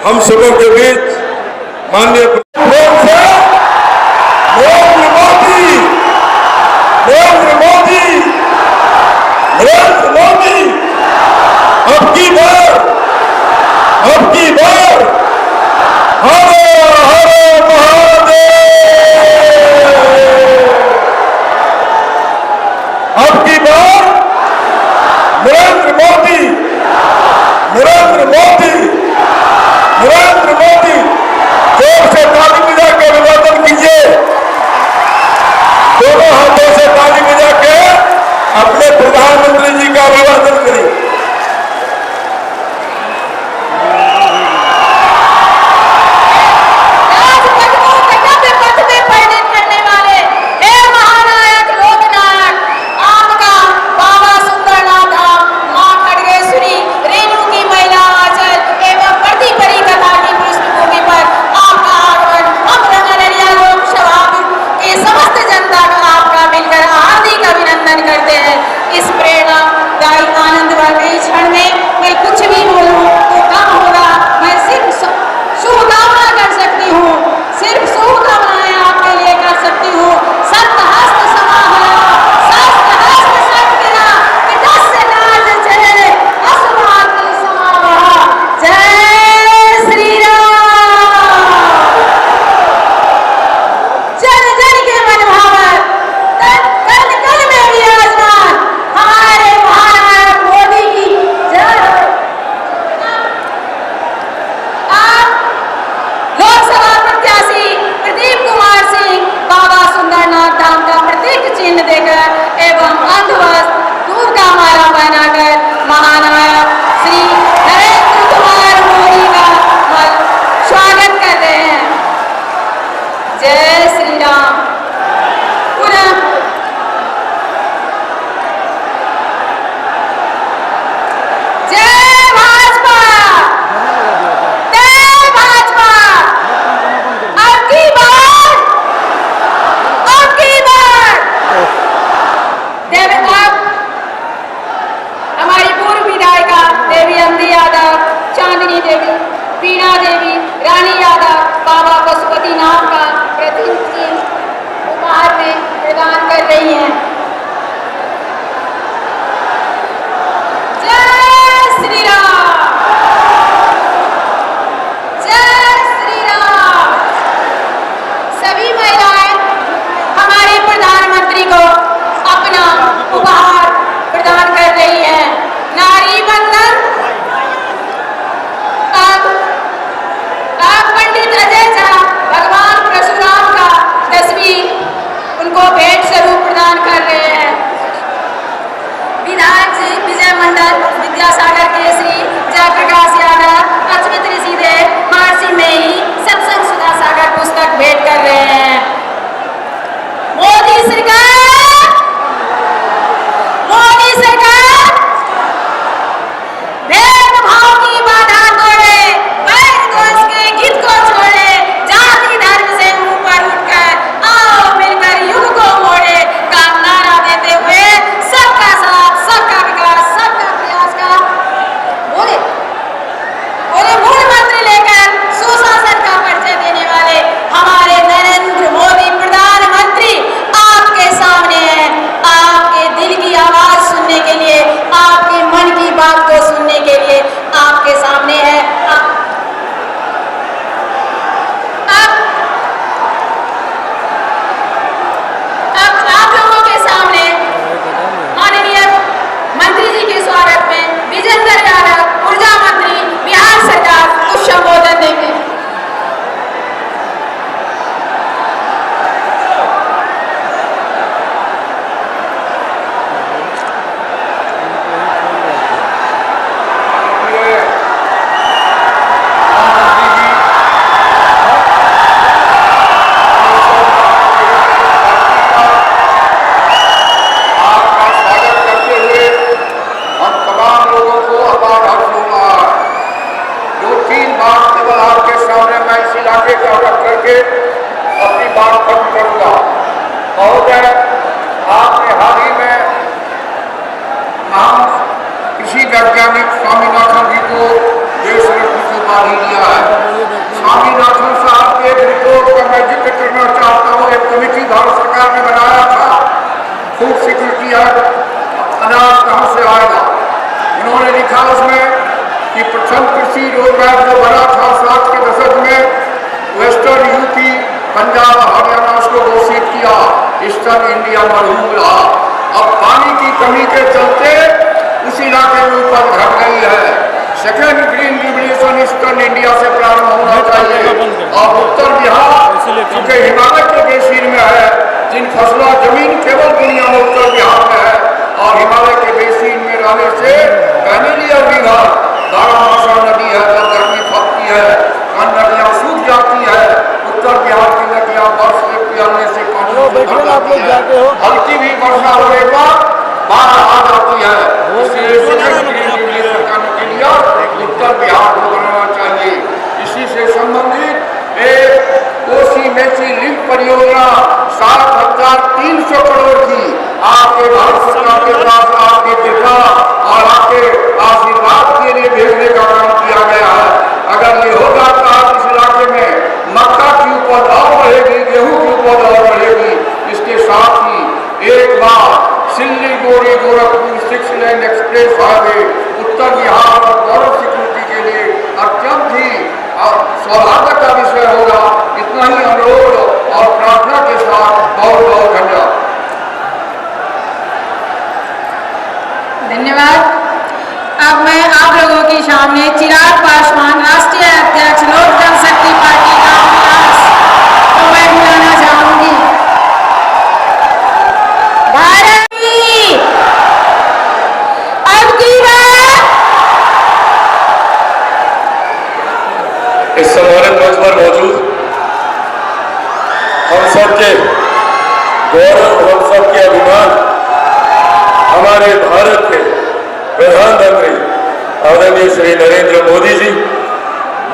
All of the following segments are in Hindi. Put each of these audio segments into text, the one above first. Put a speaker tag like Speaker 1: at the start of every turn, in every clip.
Speaker 1: हम सबों के बीच माननीय नरेंद्र मोदी, नरेंद्र मोदी, नरेंद्र मोदी, अब की बार हर हर महादेव, अब की बार नरेंद्र मोदी, नरेंद्र मोदी, नरेंद्र मोदी। जोर से ताली बजा के अभिवादन कीजिए, दोनों हाथों से ताली बजा के अपने प्रधानमंत्री जी का अभिवादन करिए।
Speaker 2: वीणा देवी, रानी यादव बाबा पशुपतिनाथ का प्रतीक चिन्ह उपहार में प्रदान कर रही हैं। जय श्री राम, जय श्री राम। सभी महिलाएं हमारे प्रधानमंत्री को अपना उपहार प्रदान कर रही हैं। नारी बंधन पंडित अजय झा भगवान परशुराम का तस्वीर उनको भेंट स्वरूप प्रदान कर रहे हैं। विधायक जी विजय मंडल, विद्यासागर केसरी, जयप्रकाश यादव, अच्युत ऋषिदेव, महर्षि मेही सत्संग सुधा सागर पुस्तक भेंट कर रहे हैं। मोदी सरकार, मोदी सरकार भेदभाव की बाधा तोड़े, के गीत को छोड़े, जाति धर्म से ऊपर उठकर आओ मिलकर युग को मोड़े का नारा देते हुए सबका साथ, सबका विकास, सबका प्रयास का बोले मूल मंत्र लेकर सुशासन का परिचय देने वाले हमारे नरेंद्र मोदी प्रधानमंत्री आपके सामने हैं। आपके दिल की आवाज सुनने के लिए, आपके मन की बात को सुनने के लिए आपके सामने है।
Speaker 1: अपनी बात खत्म करूंगा। महोदय, आपने हाल ही में महान कृषि वैज्ञानिक स्वामीनाथन जी को देश रत्न से उपाधि दिया है।
Speaker 3: स्वामीनाथन साहब के एक रिपोर्ट का मैं जिक्र करना चाहता हूँ। एक कमेटी भारत सरकार ने बनाया था, फूड सिक्योरिटी अनाज कहाँ से आएगा। उन्होंने लिखा उसमें कि प्रथम कृषि रोजगार जो बना था 60 के दशक में वेस्टर्न यूपी, पंजाब, हरियाणा उसको घोषित किया, ईस्टर्न इंडिया मरूम रहा। अब पानी की कमी के चलते उस इलाके में उपज घट गई है। Second green revolution eastern India से प्रारंभ होना चाहिए और उत्तर बिहार क्योंकि हिमालय के बेसिन में है, जिन फसलों जमीन केवल दुनिया में उत्तर बिहार में है और हिमालय के बेसिन में रहने से कैनेलियर रिवर बारहमासा नदी है, जब गर्मी फटती है अन्य नदियाँ सूख जाती है। उत्तर बिहार की नदियाँ बर्फ के पिघलने से पानी हल्की भी वर्षा होने पर बाढ़ आ जाती है। इसलिए करने के लिए उत्तर बिहार को बनाना चाहिए। इसी से संबंधित एक कोसी मेची लिंक परियोजना 7,300 करोड़ की आपके भारत सरकार के पास आपकी कृपा और आपके आशीर्वाद के लिए भेजने का काम किया गया है। अगर ये हो जाता है इस इलाके में मक्का की उपज और बढ़ेगी, गेहूं की उपज और बढ़ेगी। इसके साथ ही एक बार सिल्लीगुड़ी गोरखपुर 6 लेन एक्सप्रेस हाईवे उत्तर बिहार और बॉर्डर सिक्योरिटी के लिए अत्यंत ही सौभाग्य का विषय होगा। इतना ही अनुरोध और प्रार्थना के साथ बहुत बहुत धन्यवाद।
Speaker 2: धन्यवाद। अब मैं आप लोगों के सामने चिराग पासवान, राष्ट्रीय अध्यक्ष लोक जनशक्ति पार्टी रामविलास को मैं बुलाना चाहूंगी। भारत की अब की बार
Speaker 1: इस सम्मानित मंच पर मौजूद हम सबके गौरव, हम सबके अभिमान, हमारे भारत के प्रधानमंत्री आदरणीय श्री नरेंद्र मोदी जी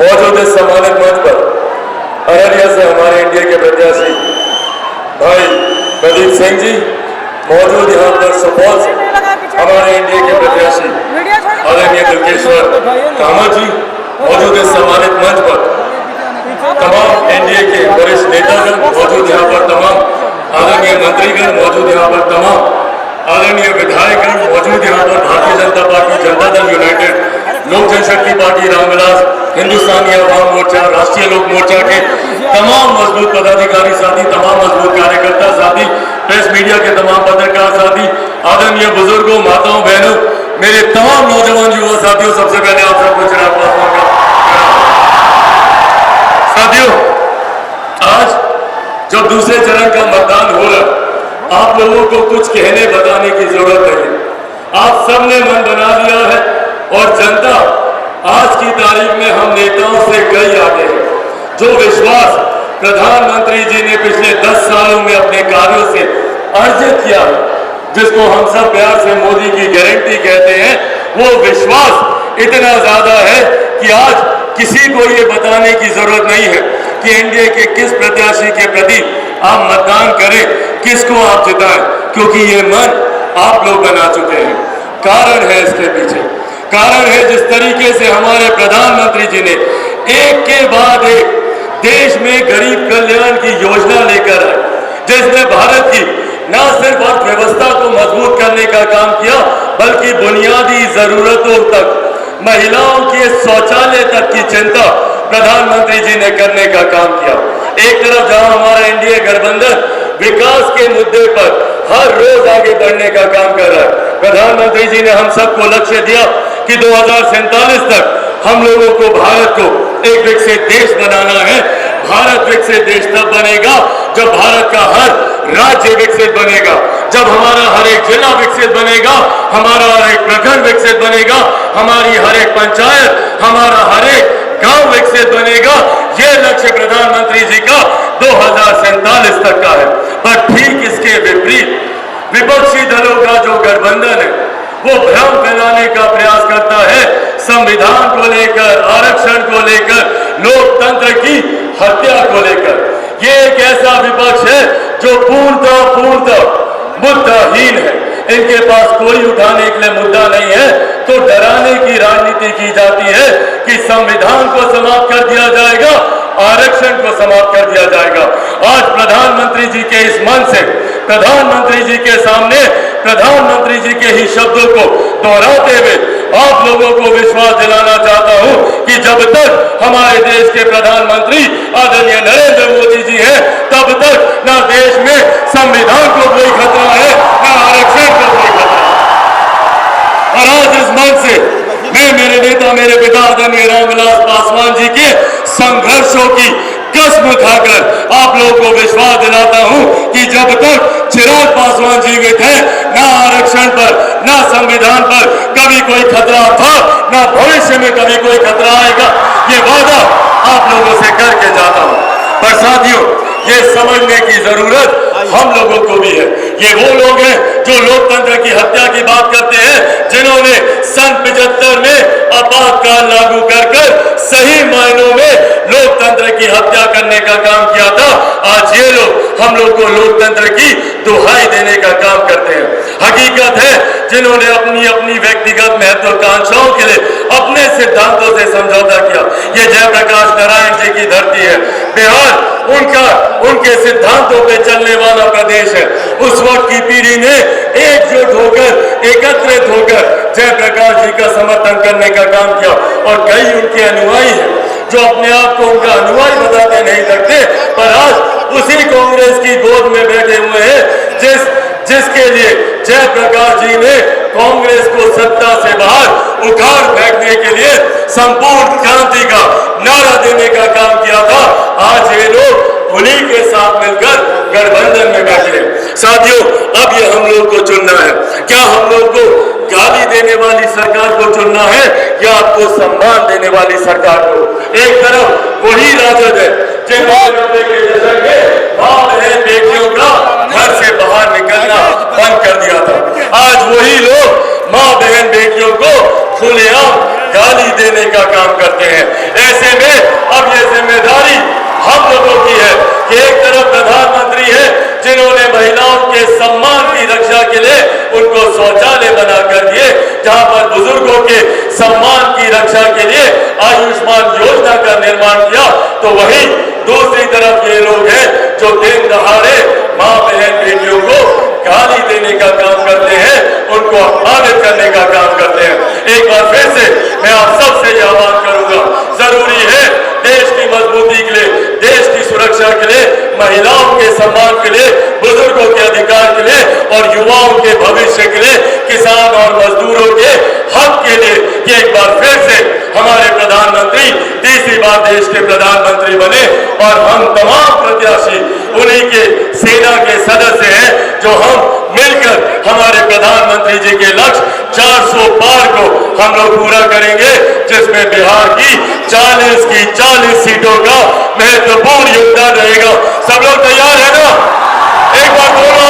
Speaker 1: मौजूद इस सम्मानित मंच पर अररिया से हमारे एनडीए के प्रत्याशी भाई प्रदीप सिंह जी मौजूद, यहाँ पर सुपौल से हमारे एनडीए के प्रत्याशी आदरणीय दुर्गेश्वर कामत जी मौजूद इस सम्मानित मंच पर, तमाम एनडीए के वरिष्ठ नेतागण मौजूद यहाँ पर, तमाम आदरणीय मंत्रीगण मौजूद यहाँ पर, तमाम आदरणीय विधायकगण मौजूद यहाँ पर, भारतीय जनता पार्टी, जनता दल यूनाइटेड, लोक जनशक्ति पार्टी रामविलास, हिंदुस्तानी अवाम मोर्चा, राष्ट्रीय लोक मोर्चा के तमाम मजबूत पदाधिकारी साथी, तमाम मजबूत कार्यकर्ता साथी, प्रेस मीडिया के तमाम पत्रकार साथी, आदरणीय बुजुर्गों, माताओं, बहनों, मेरे तमाम नौजवान युवा साथियों, सबसे पहले आप सबको चिराग पासवान का साथियों, आज जब दूसरे चरण का मतदान हो रहा, आप लोगों को कुछ कहने बताने की जरूरत नहीं। आप सबने मन बना लिया है और जनता आज की तारीख में हम नेताओं से कई आगे हैं। जो विश्वास प्रधानमंत्री जी ने पिछले 10 सालों में अपने कार्यों से अर्जित किया है, जिसको हम सब प्यार से मोदी की गारंटी कहते हैं, वो विश्वास इतना ज्यादा है कि आज किसी को ये बताने की जरूरत नहीं है कि एनडीए के किस प्रत्याशी के प्रति आप मतदान करें, किसको आप जिताएं, क्योंकि ये मन आप लोग बना चुके हैं। कारण है इसके पीछे, कारण है जिस तरीके से हमारे प्रधानमंत्री जी ने एक के बाद एक देश में गरीब कल्याण की योजना लेकर आए, जिसने भारत की न सिर्फ अर्थव्यवस्था को मजबूत करने का काम किया, बल्कि बुनियादी जरूरतों तक, महिलाओं के शौचालय तक की चिंता प्रधानमंत्री जी ने करने का काम किया। एक तरफ जहां हमारा एनडीए गठबंधन विकास के मुद्दे पर हर रोज आगे बढ़ने का काम कर रहा है, प्रधानमंत्री जी ने हम सबको लक्ष्य दिया कि 2047 तक हम लोगों को भारत को एक विकसित देश बनाना है। भारत विकसित देश तब बनेगा जब भारत का हर राज्य विकसित बनेगा, जब हमारा हर एक जिला विकसित बनेगा, हमारा हर एक प्रखंड विकसित बनेगा, हमारी हर एक पंचायत, हमारा हर एक गांव विकसित बनेगा। ये लक्ष्य प्रधानमंत्री जी का 2047 तक का है। पर ठीक इसके विपरीत विपक्षी दलों का जो गठबंधन है, वो भ्रम फैलाने का प्रयास करता है, संविधान को लेकर, आरक्षण को लेकर, लोकतंत्र की हत्या को लेकर। ये एक ऐसा विपक्ष है जो पूर्णतः मुद्दाहीन है। इनके पास कोई उठाने के लिए मुद्दा नहीं है, तो डराने की राजनीति की जाती है कि संविधान को समाप्त कर दिया जाएगा आरक्षण को समाप्त कर दिया जाएगा। आज प्रधानमंत्री जी के इस मन से, प्रधानमंत्री जी के सामने, प्रधानमंत्री जी के ही शब्दों को दोहराते हुए आप लोगों को विश्वास दिलाना चाहता हूं कि जब तक हमारे देश के प्रधानमंत्री आदरणीय नरेंद्र मोदी जी हैं, तब तक ना देश में संविधान को कोई खतरा है, ना आरक्षण को कोई खतरा है। और आज इस मंच से मैं मेरे नेता, मेरे पिता आदरणीय रामविलास पासवान जी के संघर्षों की कसम खाकर आप लोगों को विश्वास दिलाता हूं कि जब तक चिराग पासवान जीवित हैं, ना आरक्षण पर, ना संविधान पर कभी कोई खतरा था, ना भविष्य में कभी कोई खतरा आएगा। ये वादा आप लोगों से करके जाता हूं। पर साथियों, ये समझने की जरूरत हम लोगों को भी है। ये वो लोग हैं जो लोकतंत्र की हत्या की बात करते हैं, जिन्होंने सन 75 में आपातकाल लागू कर सही मायनों में लोकतंत्र की हत्या करने का काम किया था। आज ये लोग हम लोग को लोकतंत्र की दुहाई देने का काम करते हैं। हकीकत है, जिन्होंने अपनी अपनी व्यक्तिगत महत्वाकांक्षाओं के लिए अपने सिद्धांतों से समझौता किया। ये जयप्रकाश नारायण जी की धरती है। बिहार उनके सिद्धांतों पे चलने वाला प्रदेश है। उस वक्त की पीढ़ी ने एकजुट होकर, एकत्रित होकर जयप्रकाश जी का समर्थन करने का काम किया। और कई उनके अनुयायी हैं जो अपने आप को उनका अनुयायी बताते नहीं लगते, पर आज उसी कांग्रेस की गोद में बैठे हुए हैं जिसके लिए जयप्रकाश जी ने कांग्रेस को सत्ता से बाहर उखाड़ फेंकने के लिए संपूर्ण क्रांति का नारा देने का काम किया था। आज ये लोग उन्हीं के साथ मिलकर गठबंधन में बैठे। साथियों, अब ये हम लोग को चुनना है। क्या हम लोग को गाली देने वाली सरकार को चुनना है या आपको सम्मान देने वाली सरकार को? एक तरफ वही राजद है जिन्होंने 90 के दशक में मां बहन बेटियों का घर से बाहर निकलना बंद कर दिया था। आज वही लोग मां बहन बेटियों को खुलेआम गाली देने का काम करते हैं। ऐसे में अब ये जिम्मेदारी हम लोगों की है कि एक तरफ प्रधानमंत्री है जिन्होंने महिलाओं के सम्मान की रक्षा के लिए उनको शौचालय बना कर दिए, जहां पर बुजुर्गों के सम्मान की रक्षा के लिए आयुष्मान योजना का निर्माण किया, तो वहीं दूसरी तरफ ये लोग हैं जो दिन दहाड़े मां बहन बेटियों को गाली देने का काम करते हैं, उनको अपमानित करने का काम करते हैं। एक बार फिर से मैं आप सबसे यह आह्वान करूंगा, जरूरी है देश की मजबूती के लिए, देश की सुरक्षा के लिए, महिलाओं के सम्मान के लिए, बुजुर्गों के अधिकार के लिए और युवाओं के भविष्य के लिए, किसान और मजदूरों के हक के लिए कि एक बार फिर से हमारे प्रधानमंत्री तीसरी बार देश के प्रधानमंत्री बने। और हम तमाम प्रत्याशी उन्हीं के सेना के सदस्य हैं जो हम मिलकर हमारे प्रधानमंत्री जी के लक्ष्य 400 पार को हम लोग पूरा करेंगे, जिसमें बिहार की 40 सीटों का महत्वपूर्ण योगदान रहेगा। सब लोग तैयार है ना? एक बार बोलो।